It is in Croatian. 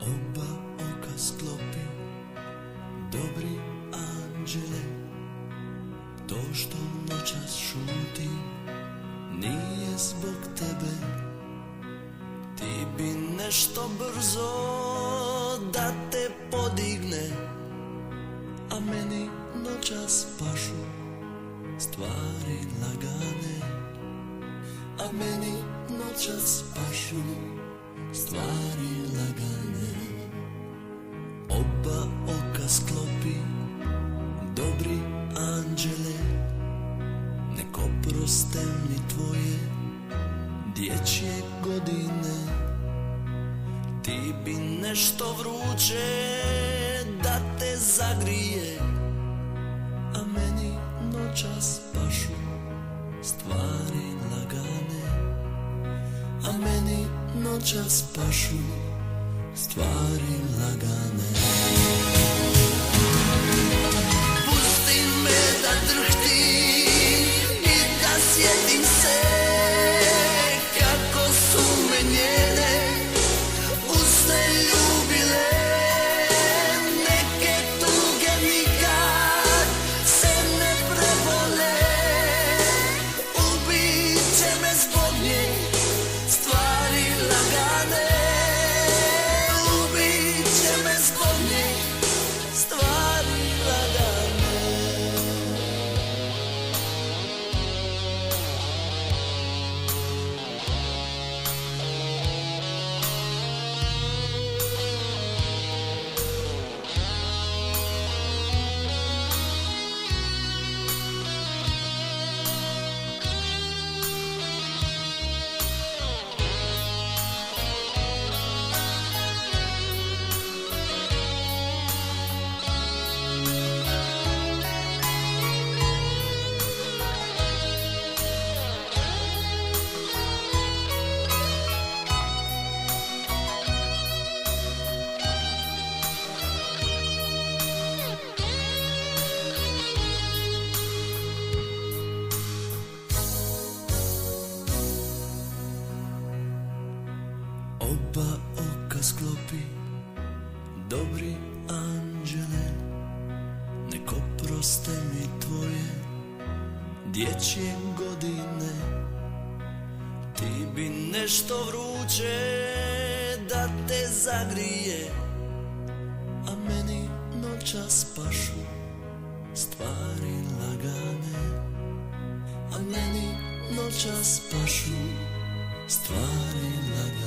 Oba oka sklopi, dobri anđele. To što noćas šuti, nije zbog tebe. Ti bi nešto brzo da te podigne, a meni noćas pašu stvari lagane. A meni noćas pašu stvari lagane. Oba oka sklopi, dobri anđele. Nek oproste mi tvoje dječje godine. Ti bi nešto vruće da te zagrije, a meni noćas pašu stvari lagane. A meni noćas pašu stvari lagane. Pusti me da drhtim i da sjetim se kako su me njene usne ljubile. Neke tuge nikad se ne prebole. Ubit će me zbog nje stvari lagane. Ubit će me zbog nje stvari lagane. Oba oka sklopi, dobri anđele. Nek oproste mi tvoje dječje godine. Ti bi nešto vruće da te zagrije, a meni noćas pašu stvari lagane. A meni noćas pašu stvari lagane.